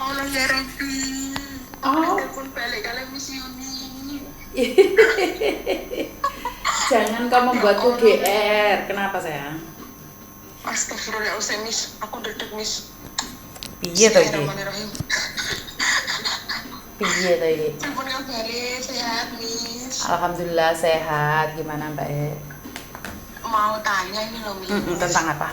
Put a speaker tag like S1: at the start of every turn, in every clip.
S1: Allah ya Rabbi.
S2: Oh.
S1: Telepon balik kalian Miss Yuni.
S2: Jangan kau
S1: Ya
S2: membuatku
S1: Allah.
S2: GR. Kenapa sayang?
S1: Astagfirullahaladzim Miss. Aku dedek Miss.
S2: Piye to iki?
S1: Bismillahirrahmanirrahim.
S2: Piye to iki?
S1: Telepon kabar sehat Miss.
S2: Alhamdulillah sehat. Gimana Mbak E?
S1: Mau tanya ini loh Miss.
S2: Tentang apa?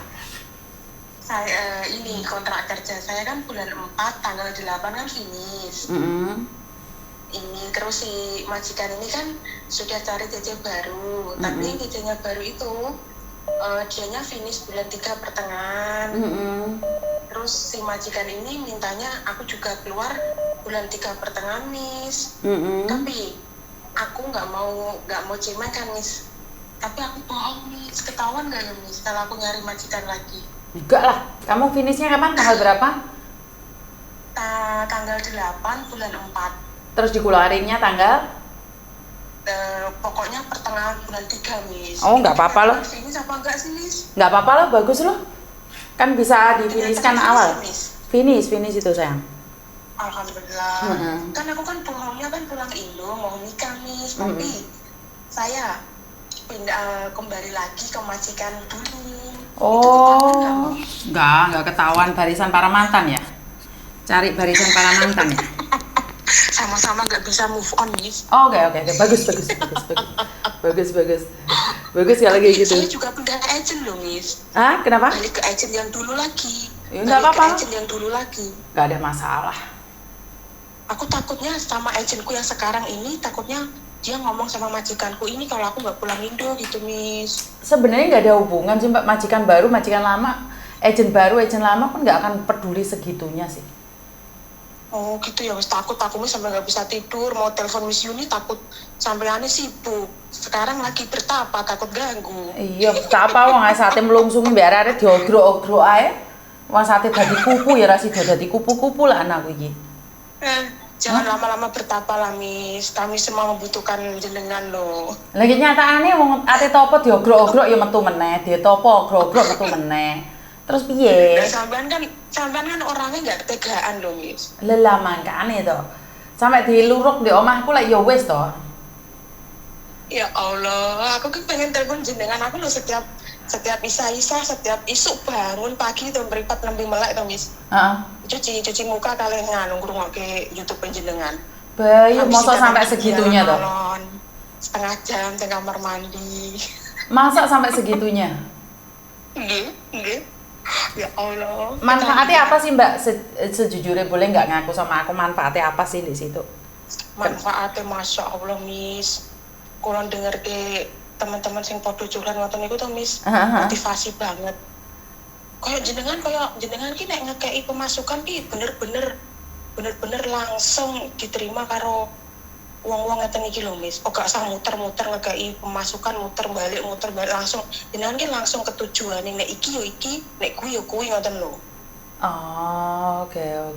S1: Saya ini kontrak kerja saya kan bulan 4 tanggal 8 kan finish. Ini terus si majikan ini kan sudah cari DJ baru, tapi yang DJ-nya baru itu dianya finish bulan 3 pertengahan. Terus si majikan ini mintanya aku juga keluar bulan 3 pertengahan Miss. Tapi aku nggak mau cemen kan Miss. Tapi aku bohong Miss, ketahuan nggak ya Miss kalau aku nyari majikan lagi?
S2: Enggak lah. Kamu finishnya kapan? Tanggal berapa?
S1: Tanggal 8 bulan 4.
S2: Terus dikeluarinnya tanggal?
S1: Pokoknya pertengahan bulan 3 Miss.
S2: Oh, nggak apa-apa loh.
S1: Finish apa enggak sih Miss?
S2: Nggak apa-apa loh, bagus loh. Kan bisa difinishkan
S1: Ternyata
S2: awal.
S1: Miss.
S2: Finish itu sayang.
S1: Alhamdulillah. Kan aku kan bohongnya kan pulang Indo mau nikah Miss. Tapi saya pindah kembali lagi ke majikan dulu.
S2: Oh, nggak ketahuan barisan para mantan ya? Cari barisan para mantan ya?
S1: Sama-sama nggak bisa move on Miss.
S2: Oh, oke, bagus kalau kayak gitu.
S1: Saya juga pindah agent loh Miss.
S2: Ah, kenapa?
S1: Balik ke agent yang dulu lagi.
S2: Ya, nggak apa-apa.
S1: Agent yang dulu lagi.
S2: Nggak ada masalah.
S1: Aku takutnya sama agentku yang sekarang ini, takutnya dia ngomong sama majikanku ini kalau aku nggak pulang Indo gitu Miss.
S2: Sebenarnya nggak ada hubungan sih Mbak, majikan baru, majikan lama, agent baru, agent lama pun nggak akan peduli segitunya sih.
S1: Oh gitu ya Miss, takut aku Miss sampai nggak bisa tidur, mau telepon Miss Yuni takut sampai aneh sibuk. Sekarang lagi bertapa, takut ganggu.
S2: Iya, apa wong sate melungsung biar arek diogrok-ogrok ae. Wong sate dadi kupu ya ra sida dadi kupu-kupu lah anakku iki.
S1: Jangan lama-lama bertapa lah Miss, kami semua membutuhkan jenengan loh.
S2: Lagi nyataane wong ate topo diogrok-ogrok ya metu meneh, ditopo ogrok-ogrok metu meneh. Terus piye?
S1: Sampean kan orangnya nggak tegaan loh Miss.
S2: Lelah mangkane to. Sampai diluruk di omahku lek ya wis to.
S1: Ya Allah, aku kan pengen telepon jenengan aku loh setiap isa-isa, setiap isuk bangun pagi tuh beripat lebih melek tuh Miss. Cuci muka kalian ngrungokke YouTube jenengan.
S2: Bayu masa sampai segitunya toh?
S1: Setengah jam di kamar mandi.
S2: Masa sampai segitunya?
S1: Nggih. Ya Allah.
S2: Manfaatnya apa sih Mbak? Sejujurnya boleh nggak ngaku sama aku manfaatnya apa sih di situ?
S1: Manfaatnya Masya Allah Miss. Kalau denger ke teman-teman sing podo curhat ngoten niku tuh Miss, motivasi banget. Kayak jenengan ki nek ngekei pemasukan ki bener-bener langsung diterima karo wong-wong ngeten iki lho Miss. Gak usah muter-muter ngekei pemasukan muter balik langsung. Jenengan ki langsung ke tujuan nek iki yo iki, nek kuwi yo kuwi ngoten lho.
S2: Oh, oke.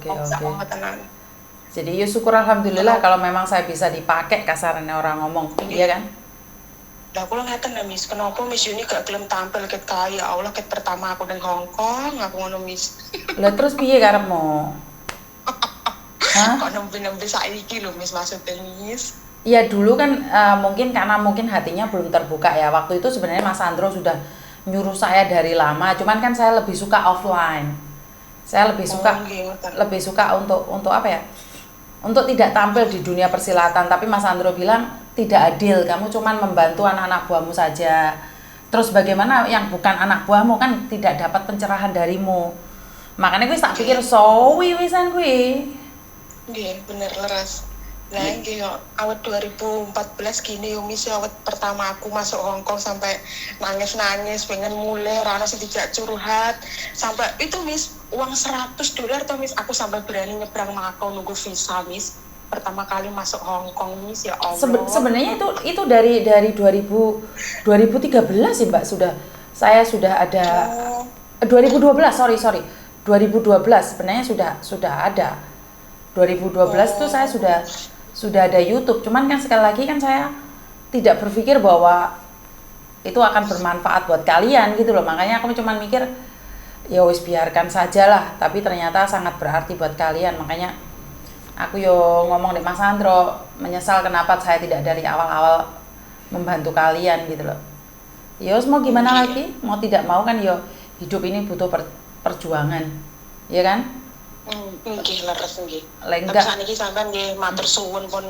S1: Tenan.
S2: Jadi ya syukur alhamdulillah kalau memang saya bisa dipakai kasarannya orang ngomong, iya kan?
S1: Lah kula ngeten lho Miss, kenapa Miss Yuni gak gelem tampil ket kae? Ya Allah, ket pertama aku ning Hong Kong, aku ngono Miss.
S2: Lah terus piye karepmu? Hah?
S1: Kok nembe-nembe saiki lho Miss maksudnya Miss.
S2: Iya dulu kan mungkin hatinya belum terbuka ya. Waktu itu sebenarnya Mas Andro sudah nyuruh saya dari lama, cuman kan saya lebih suka offline. Saya lebih suka untuk apa ya? Untuk tidak tampil di dunia persilatan, tapi Mas Andro bilang tidak adil, kamu cuman membantu anak-anak buahmu saja. Terus bagaimana yang bukan anak buahmu kan tidak dapat pencerahan darimu. Makanya gue tak pikir sowi wisan gue.
S1: Nggih, bener leres. Lah nggih yo awet 2014 gini yo Miss, awet pertama aku masuk Hong Kong sampai nangis pengen mulai rana sing dijak curhat sampai itu Miss uang $100 tuh Miss, aku sampai berani nyebrang Makau nunggu visa Miss. Pertama kali masuk Hong Kong Miss, ya Allah.
S2: Sebenarnya itu dari 2013 sih Mbak, saya sudah ada 2012 sorry 2012 sebenarnya sudah ada 2012 tuh saya sudah ada YouTube, cuman kan sekali lagi kan saya tidak berpikir bahwa itu akan bermanfaat buat kalian gitu loh, makanya aku cuma mikir ya wis biarkan saja lah, tapi ternyata sangat berarti buat kalian. Makanya aku yo ngomong di Mas Andro, menyesal kenapa saya tidak dari awal-awal membantu kalian gitu loh. Ya mau gimana lagi, mau tidak mau kan yo hidup ini butuh perjuangan, ya kan?
S1: Nggih, leres nggih.
S2: Lenggak.
S1: Tapi saniki sampean nggih matur suwun pun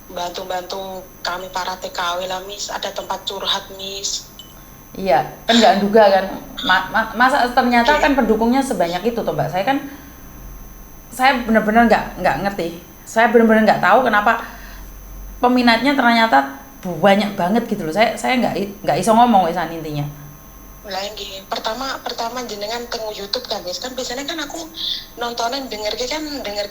S1: bantu-bantu kami para TKW lah, Miss. Ada tempat curhat, Miss.
S2: Iya, kan nggak duga kan, masa ternyata kan pendukungnya sebanyak itu toh Mbak. Saya benar-benar nggak ngerti. Saya benar-benar nggak tahu kenapa peminatnya ternyata banyak banget gitu loh. Saya nggak iso ngomong wesan intinya.
S1: Lah nggih, pertama jenengan tengok YouTube kan, Miss. Kan biasanya kan aku nontonin denger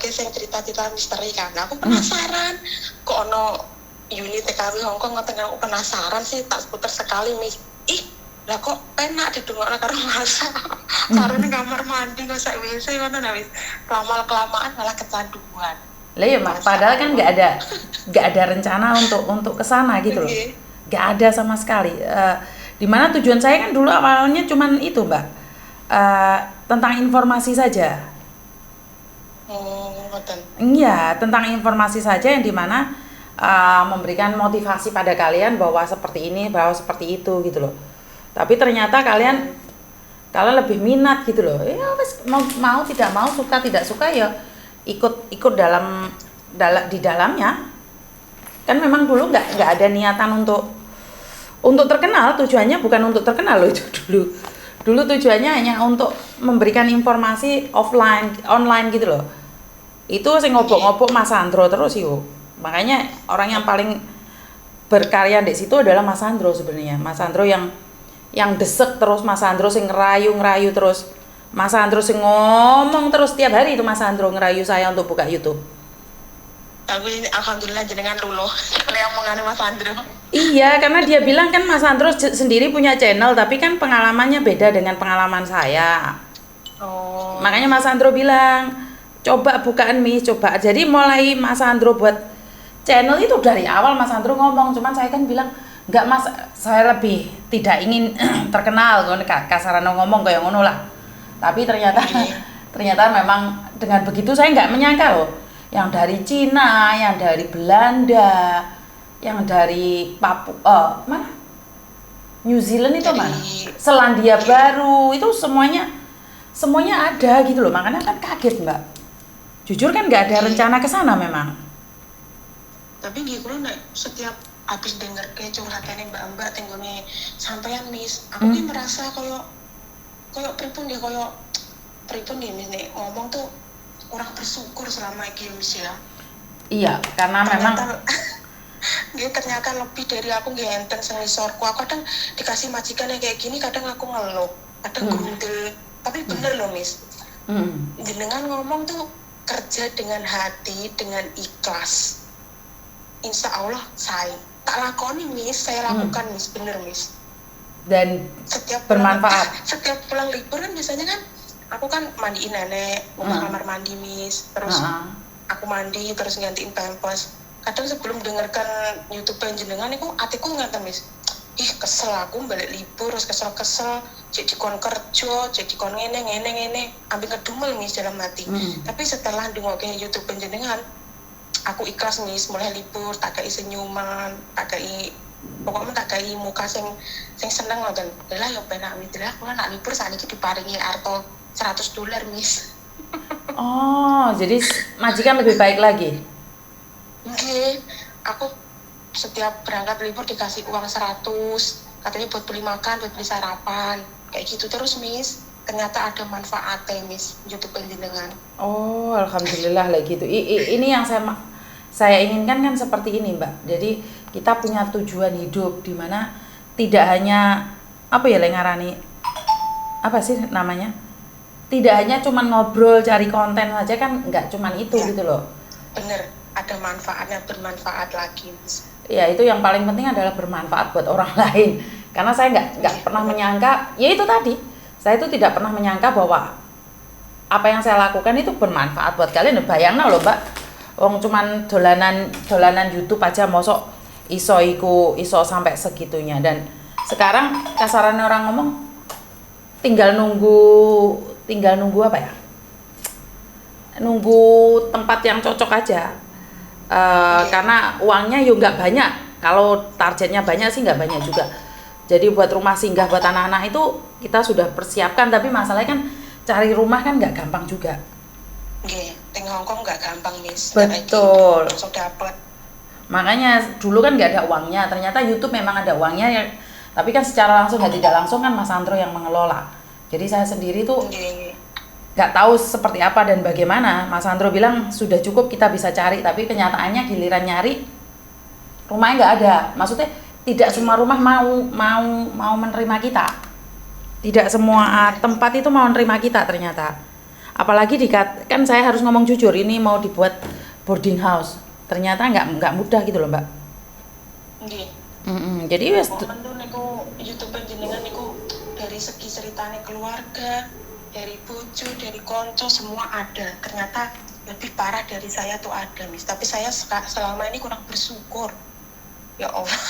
S1: sing cerita-cerita misteri kan. Nah, aku penasaran kok ono unit TKW Hongkong, ngoten aku penasaran sih, tak seputar sekali, Miss. Lah kok penak didungokno karo masa. Sarene kamar mandi kok sak WC ngono nah, Miss. Kelamaan malah kecanduan.
S2: Lah ya, padahal kan nggak ada rencana untuk ke sana gitu loh. Nggak ada sama sekali. Dimana tujuan saya kan dulu awalnya cuman itu Mbak, tentang informasi saja. Iya, tentang informasi saja yang dimana memberikan motivasi pada kalian bahwa seperti ini, bahwa seperti itu gitu loh. Tapi ternyata kalian lebih minat gitu loh. Ya wes mau tidak mau, suka tidak suka ya ikut di dalamnya. Kan memang dulu nggak ada niatan untuk terkenal, tujuannya bukan untuk terkenal loh itu dulu. Dulu tujuannya hanya untuk memberikan informasi online gitu loh. Itu sing ngobok-ngobok Mas Andro terus yuk. Makanya orang yang paling berkarya di situ adalah Mas Andro sebenarnya. Mas Andro yang desek terus, Mas Andro sing ngerayu terus. Mas Andro sing ngomong terus tiap hari itu, Mas Andro ngerayu saya untuk buka YouTube.
S1: Tapi alhamdulillah jenengan luluh yang mengane Mas Andro.
S2: Iya, karena dia bilang kan Mas Andro sendiri punya channel, tapi kan pengalamannya beda dengan pengalaman saya.
S1: Oh.
S2: Makanya Mas Andro bilang, coba bukaan Miss, coba. Jadi mulai Mas Andro buat channel itu dari awal Mas Andro ngomong, cuman saya kan bilang, enggak Mas, saya lebih tidak ingin terkenal, kasarano ngomong kayak ngono lah. Tapi ternyata memang dengan begitu saya nggak menyangka loh. Yang dari Cina, yang dari Belanda, yang dari Papua, mana? New Zealand itu mana? Selandia Baru, itu semuanya ada gitu loh. Makanya kan kaget Mbak. Jujur kan nggak ada rencana ke sana memang.
S1: Tapi gitu loh, setiap habis denger kayak curhatannya mbak-mbak tenggone sampean Miss, aku ki merasa koyo pripun ya Miss nih ngomong tuh kurang bersyukur selama ini Miss ya.
S2: Iya, karena memang
S1: ternyata lebih dari aku nggak enten sengisorku. Aku kadang dikasih majikan yang kayak gini, kadang aku ngeluh, kadang grundel. Tapi bener loh Miss, jenengan ngomong tuh kerja dengan hati, dengan ikhlas. Insya Allah saya tak lakoni Miss, saya lakukan Miss, bener Miss.
S2: Dan setiap bermanfaat.
S1: Setiap pulang libur kan biasanya kan aku kan mandiin nenek, buka kamar mandi Miss, terus aku mandi terus gantiin pampers. Kadang sebelum dengarkan YouTube jenengan itu atiku ngaten Miss, kesel aku balik libur terus kesel jadi kon kerja jadi kon ngene ambil ngedumel Miss dalam hati. Tapi setelah dengokke YouTube jenengan aku ikhlas Miss, mulai libur tak kei senyuman, pokoknya tak kei muka sing seneng ngoten. Lah yo penak Miss, lah kula nak libur saniki diparingi arto $100 Miss.
S2: Oh, jadi majikan lebih baik lagi.
S1: Nggih, aku setiap berangkat libur dikasih uang 100, katanya buat beli makan, buat beli sarapan, kayak gitu terus Miss. Ternyata ada manfaatnya Miss, YouTube jenengan.
S2: Oh, alhamdulillah lah gitu. Ini yang saya inginkan kan seperti ini Mbak. Jadi kita punya tujuan hidup di mana tidak hanya lengarani apa sih namanya? Tidak hanya cuman ngobrol cari konten saja kan, nggak cuman itu ya, gitu loh.
S1: Bener, ada manfaatnya, bermanfaat lagi Miss.
S2: Ya itu yang paling penting adalah bermanfaat buat orang lain. Karena saya nggak pernah menyangka, ya itu tadi, saya itu tidak pernah menyangka bahwa apa yang saya lakukan itu bermanfaat buat kalian. Bayangna loh Mbak, wong cuman dolanan YouTube aja mosok iso sampai segitunya. Dan sekarang kasarannya orang ngomong, tinggal nunggu apa ya? Nunggu tempat yang cocok aja. Karena uangnya yuk nggak banyak. Kalau targetnya banyak sih nggak banyak juga. Jadi buat rumah singgah buat anak-anak itu kita sudah persiapkan, tapi masalahnya kan cari rumah kan nggak gampang juga.
S1: Nggih, teng Hongkong nggak gampang, Miss.
S2: Betul.
S1: Langsung dapat.
S2: Makanya dulu kan nggak ada uangnya, ternyata YouTube memang ada uangnya ya. Tapi kan secara langsung dan tidak langsung kan Mas Andro yang mengelola. Jadi saya sendiri tuh nggak tahu seperti apa dan bagaimana. Mas Andro bilang sudah cukup kita bisa cari, tapi kenyataannya giliran nyari rumahnya nggak ada. Maksudnya tidak semua rumah mau menerima kita. Tidak semua tempat itu mau menerima kita ternyata. Apalagi kan saya harus ngomong jujur, ini mau dibuat boarding house. Ternyata nggak mudah gitu loh, Mbak.
S1: Nggih.
S2: Jadi wes
S1: niku YouTube jenengan niku dari segi ceritanya keluarga, dari bojo, dari konco semua ada. Ternyata lebih parah dari saya tuh ada, Miss. Tapi saya selama ini kurang bersyukur. Ya Allah.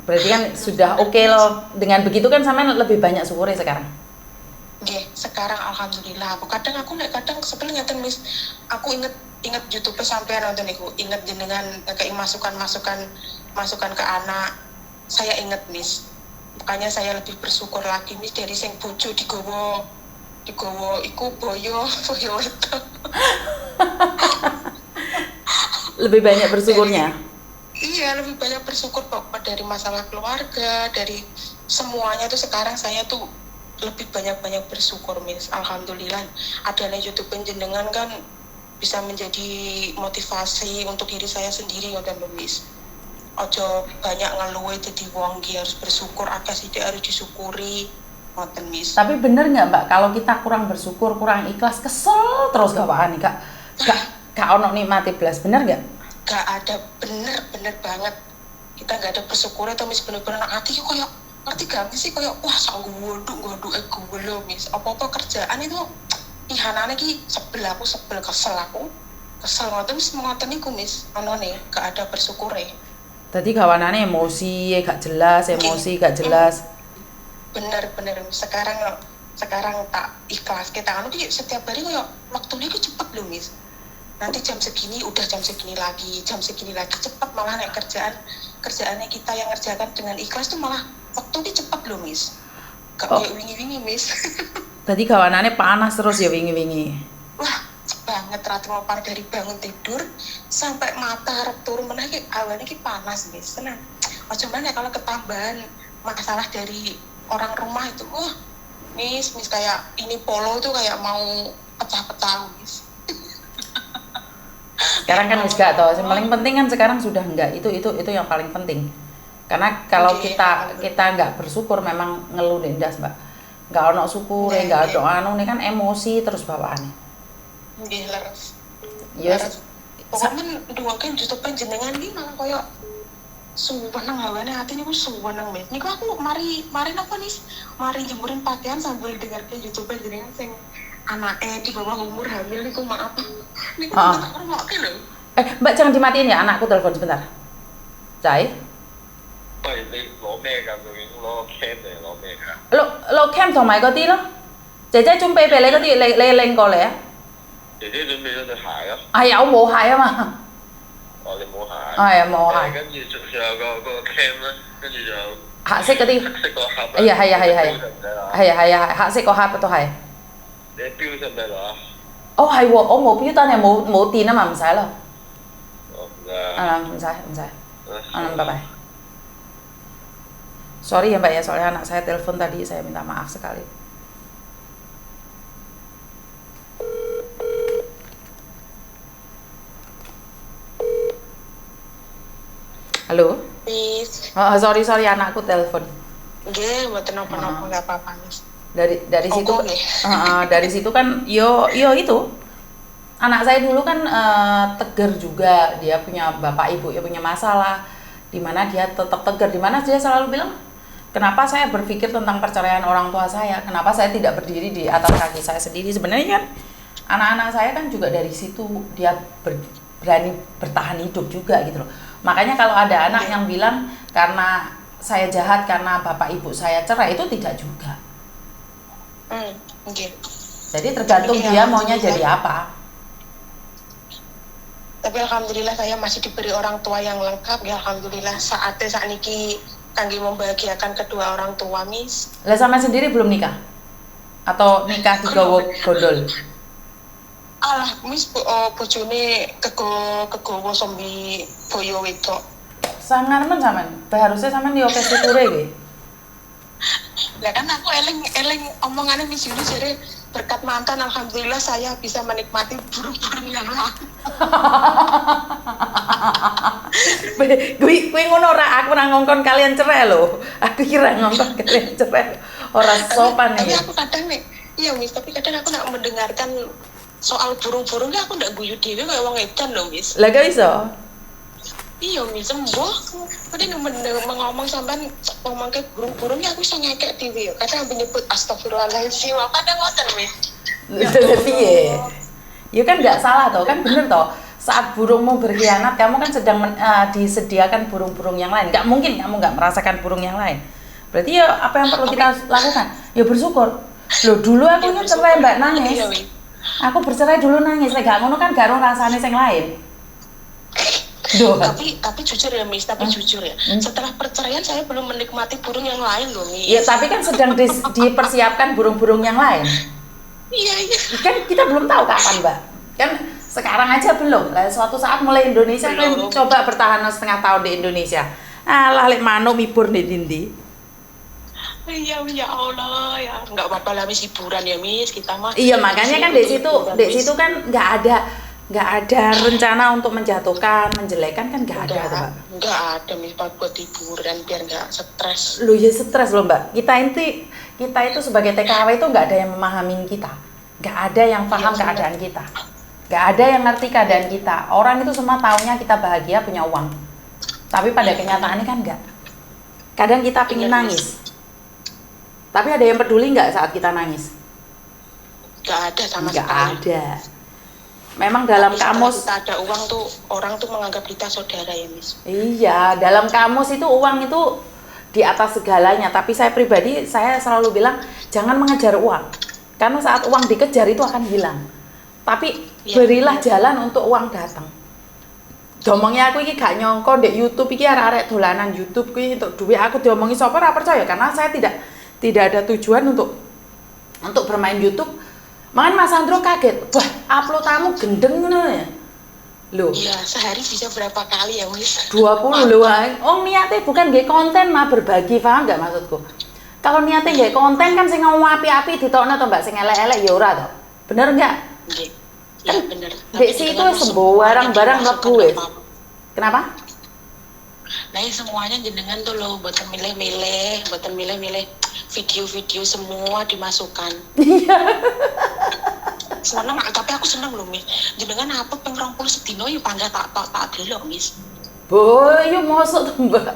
S2: Berarti kan sudah oke loh. Dengan begitu kan sampean lebih banyak syukurnya sekarang.
S1: Nggih, sekarang alhamdulillah. Kadang aku kadang sebel ngeten, Miss. Aku inget YouTube sampean nonton niku, inget jenengan kayak masukan ke anak. Saya inget, Miss. Makanya saya lebih bersyukur lagi, Miss, dari sing bojo digowo iku boyo itu.
S2: Lebih banyak bersyukurnya.
S1: Iya, lebih banyak bersyukur Bapak dari masalah keluarga, dari semuanya tuh sekarang saya tuh lebih banyak bersyukur, Miss. Alhamdulillah adanya YouTube jenengan kan bisa menjadi motivasi untuk diri saya sendiri ya dan Miss. Ojo banyak ngeluh jadi wong harus bersyukur, akeh sithik harus disyukuri. Ngoten, Miss.
S2: Tapi bener nggak, Mbak, kalau kita kurang bersyukur, kurang ikhlas, kesel terus gawaan nih, Kak. Gak ono nikmati blas, bener nggak?
S1: Gak ada, bener banget. Kita gak ada bersyukur atau Miss, bener-bener hati kayak ngerti gak sih, kayak wah sak goduk gue lo, Miss. Apa-apa kerjaan itu ihanane ki sebel kesel ngoten Miss, ngoten niku, Miss. Ono nih gak ada bersyukur ya.
S2: Tadi kawanane emosi gak jelas, gak jelas.
S1: Bener sekarang tak ikhlas kita anu ki setiap hari kayak waktunya ki cepet loh, Miss. Nanti jam segini lagi cepat, malah naik kerjaannya kita yang ngerjakan dengan ikhlas tuh malah waktunya cepat loh, Miss. Gak kayak wingi-wingi, Miss.
S2: Tadi kawanannya panas terus ya wingi-wingi.
S1: Wah, banget ratu ngopar dari bangun tidur sampai mata harap turun meneh ki awalnya ki panas, Miss. Tenang. Cuman ya kalau ketambahan masalah dari orang rumah itu, wah, Miss kayak ini polo tuh kayak mau pecah-pecah, Miss.
S2: Sekarang kan wis gak tau, yang paling penting kan sekarang sudah enggak, itu yang paling penting. Karena kalau kita nggak bersyukur memang ngeluh ndas, Mbak. Nggak ono syukur, nggak ada anu nih kan emosi terus bawaannya.
S1: Nggih, leres.
S2: Yes.
S1: Pokoknya dua kan YouTube jenengan iki malah koyo suweneng hawane hati niku suweneng, Miss. Niku aku mari napa nih? Mari jemurin pakaian sambil dengarke YouTube jenengan sing anaknya di bawah umur hamil niku, maaf. Niku tak ngrungokke lho.
S2: Mbak jangan dimatiin ya, anakku telepon sebentar. Cai.
S3: 喂，你攞咩㗎？究竟攞個 cam 定係攞咩㗎？
S2: 攞 cam 同埋嗰啲咯，姐姐準備俾你嗰啲，你拎過嚟啊！
S3: 姐姐準備咗對鞋咯。
S2: 係啊，我冇鞋啊嘛。
S3: 哦，你冇鞋。
S2: 係啊，冇鞋。
S3: 跟住仲有個 cam 咧，跟住就
S2: 黑色嗰啲。
S3: 黑色個盒。
S2: 係啊，係啊，黑色個盒都係。
S3: 你錶使唔使攞啊？
S2: 哦，係喎，我冇錶，但係冇電啊嘛，唔使咯。
S3: 哦，唔使。
S2: 唔使。拜拜. Sorry ya Mbak ya, soalnya anak saya telepon tadi, saya minta maaf sekali. Halo?
S1: Miss.
S2: Sorry anakku telepon.
S1: Nggih, mboten napa-napa, enggak apa-apa, Miss.
S2: Dari situ dari situ kan yo itu anak saya dulu kan tegar juga, dia punya bapak ibu ya punya masalah, dimana dia tetap tegar, dimana dia selalu bilang kenapa saya berpikir tentang perceraian orang tua saya, kenapa saya tidak berdiri di atas kaki saya sendiri. Sebenarnya kan anak-anak saya kan juga dari situ dia berani bertahan hidup juga gitu loh. Makanya kalau ada anak yang bilang karena saya jahat karena bapak ibu saya cerai, itu tidak juga.
S1: Okay.
S2: Jadi tergantung dia maunya jadi apa.
S1: Tapi alhamdulillah saya masih diberi orang tua yang lengkap ya, alhamdulillah saatnya saat niki kangge membahagiakan kedua orang tua, Miss.
S2: Lah sama sendiri belum nikah? Atau nikah digawa gondol?
S1: Alah, Miss, bojone kegowo sombi boyo wedok.
S2: Sangat men sampean. Harusnya sampean yo kesyukure iki.
S1: Lah kan aku eleng omongane Miss Yuni jare berkat mantan alhamdulillah saya bisa menikmati burung-burung yang lain.
S2: Kuwi ngono ora, aku ora ngongkon kalian cerai lho. Aku kira ngongkon kalian cerai. Ora sopan
S1: tapi
S2: nih.
S1: Aku kadang nih, iya Miss, tapi kadang aku nak mendengarkan soal burung-burungnya aku ndak guyu dhewe kayak wong edan lho, Miss.
S2: Lah gak iso.
S1: Iya Miss, sembuh. Tadi ngomong sampean ngomong ke burung-burungnya aku iso ngekek dhewe yo. Kadang menyebut astagfirullahaladzim, kadang ngoten Miss.
S2: Piye? Ya kan nggak salah toh, kan bener toh. Saat burungmu berkhianat, kamu kan sedang disediakan burung-burung yang lain. Nggak mungkin kamu nggak merasakan burung yang lain. Berarti ya apa yang perlu kita lakukan? Ya bersyukur. Loh dulu aku kan cerai Mbak nangis. Aku bercerai dulu nangis. Nggak ngono kan gak rasane sing lain. Duh.
S1: Tapi jujur ya Miss, jujur ya. Setelah perceraian saya belum menikmati burung yang lain loh Miss.
S2: Ya tapi kan sedang dipersiapkan burung-burung yang lain.
S1: Iya.
S2: Kan kita belum tahu kapan Mbak. Kan sekarang aja belum. Lah suatu saat mulai Indonesia kan coba bertahan setengah tahun di Indonesia. Alah lek manuk mibur di dindi.
S1: Iya ya Allah ya. Enggak apa-apa lah Miss, hiburan ya Miss kita mah.
S2: Iya makanya kan di situ kan nggak ada rencana untuk menjatuhkan, menjelekan kan nggak ada Mbak.
S1: Nggak ada Miss, buat hiburan biar nggak stres.
S2: Lu ya stres loh Mbak. Kita itu sebagai TKW itu nggak ada yang memahami kita, nggak ada yang paham keadaan kita, nggak ada yang ngerti keadaan kita. Orang itu semua taunya kita bahagia punya uang, tapi pada kenyataannya kan nggak. Kadang kita pingin nangis, tapi ada yang peduli nggak saat kita nangis?
S1: Nggak ada sama
S2: sekali. Nggak ada. Memang dalam kamus
S1: kita ada uang tuh orang tuh menganggap kita saudara ya Miss.
S2: Iya, dalam kamus itu uang itu di atas segalanya. Tapi saya pribadi saya selalu bilang jangan mengejar uang, karena saat uang dikejar itu akan hilang. Tapi berilah jalan untuk uang datang. Domongnya aku ini gak nyongko di YouTube ini arek-arek dolanan YouTube ini untuk duit aku diomongi sapa ora percaya karena saya tidak ada tujuan untuk bermain YouTube. Makanya Mas Andro kaget, wah uploadamu gendeng ngono ya. Loh.
S1: Iya, sehari bisa berapa kali ya, Miss?
S2: 20 loh. Oh, niatnya bukan nggih konten mah berbagi, paham enggak maksudku? Kalau niatnya nggih konten kan sing ngomong api-api ditokno to Mbak, sing elek-elek ya ora to. Bener enggak?
S1: Nggih. Ya bener.
S2: Dek situ sembo barang-barang mlebu wis. Kenapa?
S1: Nah, semuanya jenengan tuh loh, buat milih-milih video-video semua dimasukkan.
S2: Iya.
S1: Seneng, tapi aku seneng loh Miss. Jenengan apa peng 20 sedino yuk pangga tak delok Miss.
S2: Boy, yuk masuk tuh Mbak.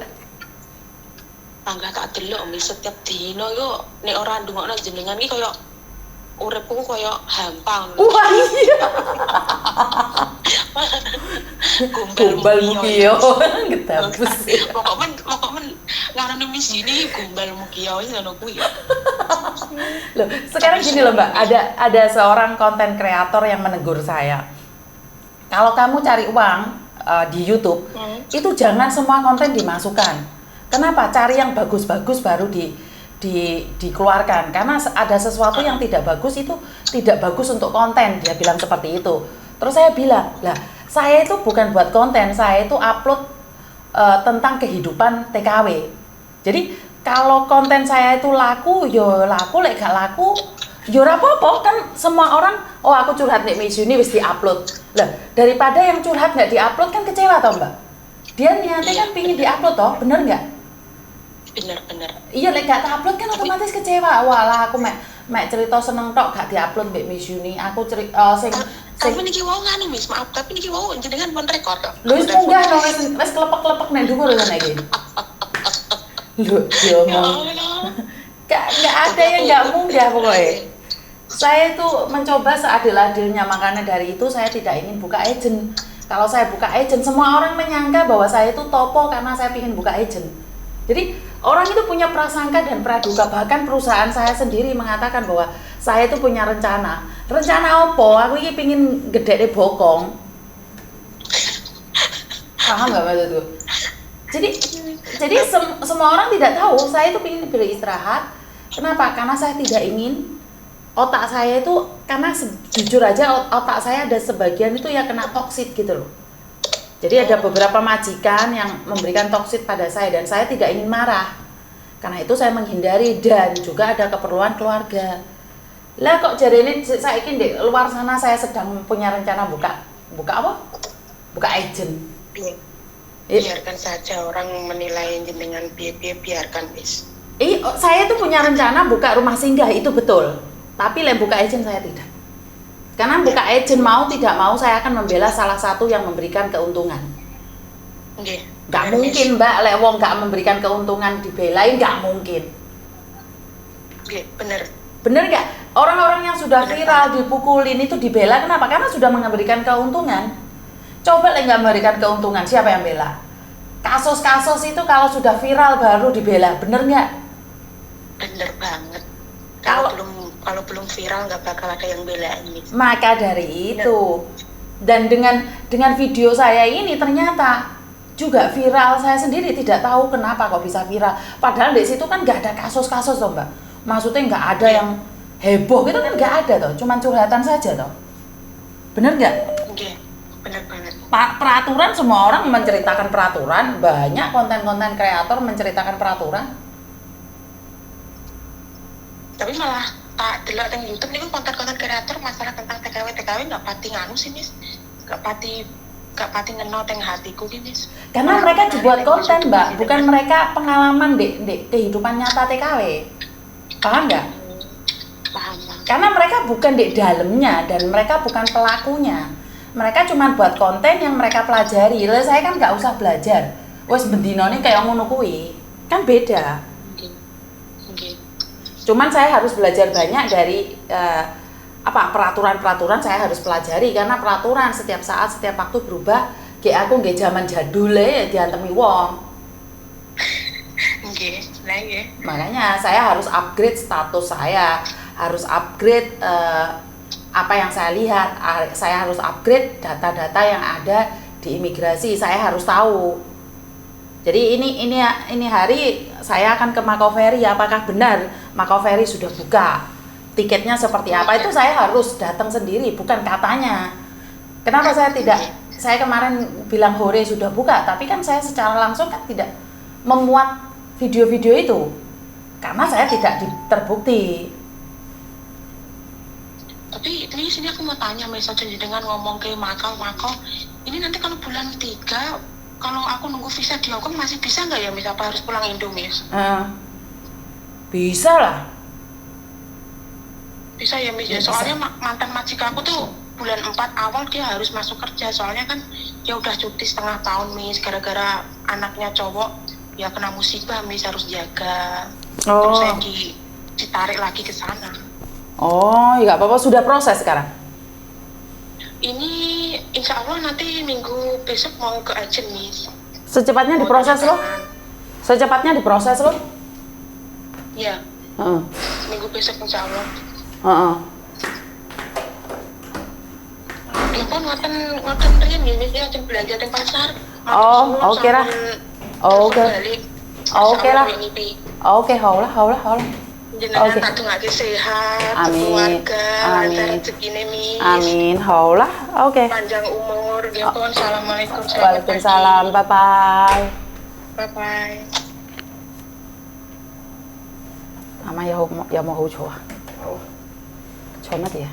S1: Pangga tak delok Miss setiap dino yuk nek ora ndungokno jenengan iki koyo uripku koyo hampa.
S2: Wah iya. Gombal mukio ketapus.
S1: Pokoknya ngarani Miss ini gombal mukio wis ngono kuwi.
S2: Loh, sekarang gini loh Mbak, ada seorang konten kreator yang menegur saya. Kalau kamu cari uang di YouTube, itu jangan semua konten dimasukkan. Kenapa? Cari yang bagus-bagus baru dikeluarkan. Karena ada sesuatu yang tidak bagus itu tidak bagus untuk konten. Dia bilang seperti itu. Terus saya bilang, lah saya itu bukan buat konten, saya itu upload tentang kehidupan TKW. Jadi kalau konten saya itu laku, yo laku, lek gak laku, yo ora apa-apa kan semua orang, oh aku curhat nek Miss Yuni wis diupload. Lah, daripada yang curhat nggak diupload kan kecewa toh, Mbak. Dia niatnya kan pingin diupload toh, bener nggak?
S1: Bener.
S2: Iya, lek gak upload kan otomatis kecewa. Walah aku mek cerita seneng tok gak diupload Mbak Miss Yuni. Aku cerita
S1: tapi niki wau nganu Miss, maaf tapi niki wau jenengan pun rekor kok.
S2: Lho wis munggah to wis kelepek-kelepek nang dhuwur ngene iki. Lho, yo Gak ada yang gak munggah pokoknya. Saya itu mencoba seadil-adilnya, makanya dari itu saya tidak ingin buka agent. Kalau saya buka agent, semua orang menyangka bahwa saya itu topo karena saya ingin buka agent. Jadi Orang itu punya prasangka dan praduga, bahkan perusahaan saya sendiri mengatakan bahwa saya itu punya rencana. Rencana apa? Aku ini pingin gede bokong. Paham nggak maksudku? Jadi semua orang tidak tahu saya itu pingin beristirahat. Kenapa? Karena saya tidak ingin otak saya itu, karena jujur aja otak saya ada sebagian itu ya kena toksit gitu loh. Jadi ada beberapa majikan yang memberikan toksit pada saya dan saya tidak ingin marah. Karena itu saya menghindari dan juga ada keperluan keluarga. Lah kok jadi ini saya ingin di luar sana saya sedang punya rencana buka apa? Buka agent.
S1: Biarkan saja orang menilai dengan biarkan bis.
S2: Saya tuh punya rencana buka rumah singgah itu betul. Tapi buka agent saya tidak. Karena buka agent mau tidak mau saya akan membela salah satu yang memberikan keuntungan.
S1: Okay.
S2: Gak mungkin Mbak, wong gak memberikan keuntungan dibelain, gak mungkin.
S1: Okay, bener.
S2: Bener gak? Orang-orang yang sudah viral dipukulin itu dibela kenapa? Karena sudah memberikan keuntungan. Coba nggak memberikan keuntungan, siapa yang bela? Kasus-kasus itu kalau sudah viral baru dibela, bener nggak?
S1: Bener banget. Kalau belum viral nggak bakal ada yang bela ini.
S2: Maka dari itu, dan dengan video saya ini ternyata juga viral, saya sendiri tidak tahu kenapa kok bisa viral. Padahal di situ kan nggak ada kasus-kasus toh Mbak. Maksudnya nggak ada yang heboh gitu kan, nggak ada toh, cuman curhatan saja toh. Bener nggak?
S1: Oke, bener banget.
S2: Peraturan, semua orang menceritakan peraturan, banyak konten-konten kreator menceritakan peraturan. Tapi
S1: malah tak delok teng YouTube niku konten-konten kreator masalah tentang TKW nggak pati nganu sih Miss. Nggak pati ngeno teng hatiku ki Miss.
S2: Karena mereka dibuat konten, Mbak, bukan mereka pengalaman di kehidupan nyata TKW. Paham nggak?
S1: Paham.
S2: Karena mereka bukan di dalamnya dan mereka bukan pelakunya. Mereka cuma buat konten yang mereka pelajari. Lalu saya kan nggak usah belajar. Wes bendino nih kayak ngono kuwi. Kan beda. Cuman saya harus belajar banyak dari peraturan-peraturan saya harus pelajari, karena peraturan setiap saat, setiap waktu berubah. Kayak aku nggak zaman jadul diantemi wong. Makanya saya harus upgrade status saya, harus upgrade apa yang saya lihat, saya harus upgrade data-data yang ada di imigrasi, saya harus tahu. Jadi ini hari saya akan ke Macau Ferry, apakah benar Macau Ferry sudah buka? Tiketnya seperti apa? Itu saya harus datang sendiri, bukan katanya. Kenapa saya tidak? Saya kemarin bilang Hore sudah buka, tapi kan saya secara langsung kan tidak memuat video-video itu. Karena saya tidak terbukti.
S1: Tapi ini sini aku mau tanya, misalnya dengan ngomong ke Macau, ini nanti kalau bulan 3 kalau aku nunggu visa di Hongkong masih bisa nggak ya, Miss? Apa harus pulang Indo, Miss?
S2: Bisa lah.
S1: Bisa ya, Miss. Ya, soalnya mantan majikan aku tuh bulan 4 awal dia harus masuk kerja. Soalnya kan dia udah cuti setengah tahun, Miss. Gara-gara anaknya cowok, ya kena musibah, Miss, harus jaga. Terus saya ditarik lagi ke sana.
S2: Oh, ya nggak apa-apa. Sudah proses sekarang?
S1: Ini insya Allah nanti minggu besok mau ke agent, Miss.
S2: Secepatnya diproses loh? Secepatnya diproses loh?
S1: Iya. Minggu besok insya Allah. Ya pun ngoten riyen ya, Miss, ya ajeng belanja teng pasar.
S2: Oke lah. Oke lah. Oke, haulah.
S1: Jenengan tak dongake sehat, keluarga, lancar rezekine, Miss.
S2: Amin, haulah. Oke.
S1: Panjang umur, nggih pun. Assalamualaikum.
S2: Waalaikumsalam. Bye-bye.
S1: Bye-bye.
S2: Mama ya mau coba. Coba ya.